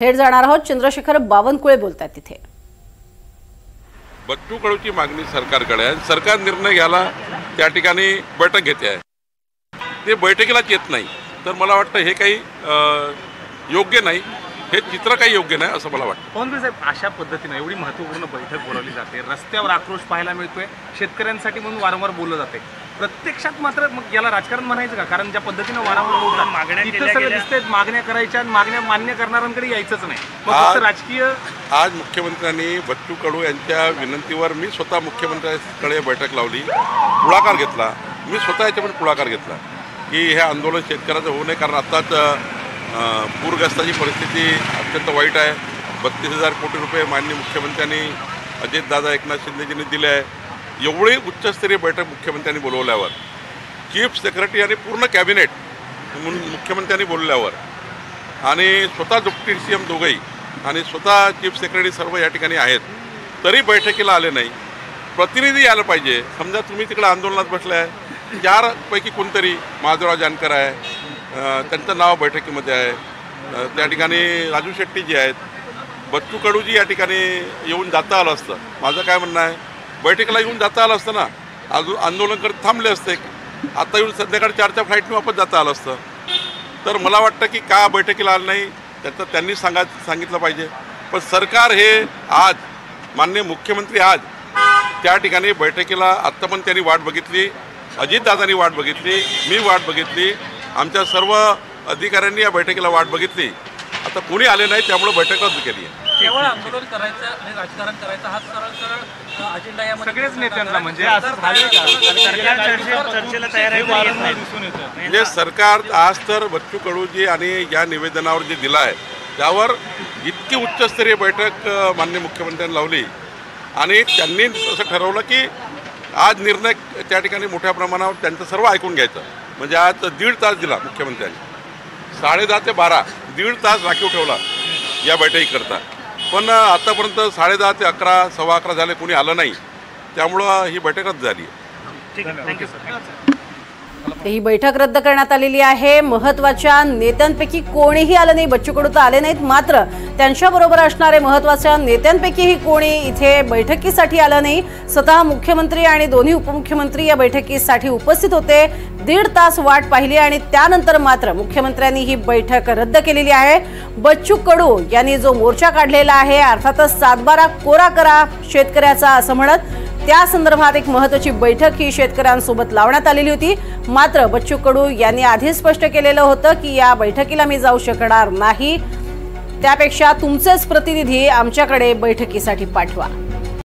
थेट जाणार आहोत। चंद्रशेखर बावनकुळे बोलतात तिथे। बच्चू कडूची मागणी सरकारकडे आहे। सरकार निर्णय घ्यायला त्या ठिकाणी बैठक घेते आहे, ते बैठकीलाच येत नाही। तर मला वाटतं हे काही योग्य नाही, हे चित्र काही योग्य नाही असं मला वाटतं। पवनकुळे साहेब, अशा पद्धतीने एवढी महत्त्वपूर्ण बैठक बोलावली जाते, रस्त्यावर आक्रोश पाहायला मिळतोय, शेतकऱ्यांसाठी म्हणून वारंवार बोललं जाते, प्रत्यक्षात मात्र मग याला राजकारण म्हणायचं का? कारण ज्या पद्धतीने वारंवार बोलतात, मागण्या सगळं दिसते, मागण्या करायच्या, मागण्या मान्य करणाऱ्यांकडे यायचंच नाही, मग फक्त राजकीय। आज मुख्यमंत्र्यांनी बच्चू कडू यांच्या विनंतीवर मी स्वतः मुख्यमंत्र्यांकडे बैठक लावली, पुढाकार घेतला। मी स्वतः याच्यामध्ये पुढाकार घेतला की हे आंदोलन शेतकऱ्याचं होऊ नये, कारण आत्ताच पूरग्रस्ताची परिस्थिती अत्यंत वाईट आहे। 32,000 कोटी रुपये माननीय मुख्यमंत्र्यांनी अजितदादा एकनाथ शिंदेजींनी दिले आहे। एवढी उच्चस्तरीय बैठक मुख्यमंत्र्यांनी बोलवल्यावर, चीफ सेक्रेटरी आणि पूर्ण कॅबिनेट मुख्यमंत्र्यांनी बोलवल्यावर, आणि स्वतः डिप्टी सीएम दोघंही आणि स्वतः चीफ सेक्रेटरी सर्व या ठिकाणी आहेत, तरी बैठकीला आले नाही। प्रतिनिधी यायला पाहिजे। समजा तुम्ही तिकडे आंदोलनात बसले आहे, 4पैकी कोणतरी माधवराव जानकर आहे, त्यांचं नाव बैठकीमध्ये आहे, त्या ठिकाणी राजू शेट्टी जी आहेत, बच्चू कडूजी या ठिकाणी येऊन जाता आलं असतं। माझं काय म्हणणं आहे, बैठकीला येऊन जाता आलं असतं ना, अजून आंदोलन करत थांबले असते, आता येऊन संध्याकाळी 4च्या फ्लाईटने वापस जाता आलं असतं। तर मला वाटतं की का बैठकीला आलं नाही त्याचं त्यांनी सांगितलं पाहिजे। पण सरकार हे आज माननीय मुख्यमंत्री आज त्या ठिकाणी बैठकीला आत्ता पण त्यांनी वाट बघितली, अजितदादांनी वाट बघितली, मी वाट बघितली, आमच्या सर्व अधिकाऱ्यांनी या बैठकीला वाट बघितली, आता कोणी आले नाही, त्यामुळे बैठक रद्द केली आहे। केवळ आंदोलन करायचं आणि राजकारण करायचं हा सरळ अजेंडा यामध्ये सगळेच नेत्यांना म्हणजे सरकार आज तर बच्चू कडूजी आणि या निवेदनावर जे दिलं आहे त्यावर इतकी उच्चस्तरीय बैठक माननीय मुख्यमंत्र्यांनी लावली, आणि त्यांनी असं ठरवलं की आज निर्णय त्या ठिकाणी मोठ्या प्रमाणावर त्यांचं सर्व ऐकून घ्यायचं। म्हणजे आज 1.5 तास दिला मुख्यमंत्र्यांनी, 10:30 ते 12 1.5 तास राखीव ठेवला या बैठकीकरता। पण आतापर्यंत 10:30 ते 11, 11:15 झाले, कोणी आलं नाही, त्यामुळं ही बैठक रद्द झाली आहे। ही बैठक रद्द करण्यात आलेली आहे। महत्त्वाच्या नेत्यांपैकी कोणीही आलं नाही, बच्चू कडू तर आले नाहीत, मात्र त्यांच्याबरोबर असणारे महत्त्वाच्या नेत्यांपैकीही कोणी इथे बैठकीसाठी आलं नाही। स्वतः मुख्यमंत्री आणि दोन्ही उपमुख्यमंत्री या बैठकीसाठी उपस्थित होते, 1.5 तास वाट पाहिली आणि त्यानंतर मात्र मुख्यमंत्र्यांनी ही बैठक रद्द केलेली आहे। बच्चू कडू यांनी जो मोर्चा काढलेला आहे, अर्थातच 7/12 कोरा करा शेतकऱ्याचा असं म्हणत, त्या संदर्भात एक महत्त्वाची बैठक ही शेतकऱ्यांसोबत लावण्यात आलेली होती। मात्र बच्चू कडू यांनी आधी स्पष्ट केलेलं होतं की या बैठकीला मी जाऊ शकणार नाही, त्यापेक्षा तुमचेच प्रतिनिधी आमच्याकडे बैठकीसाठी पाठवा।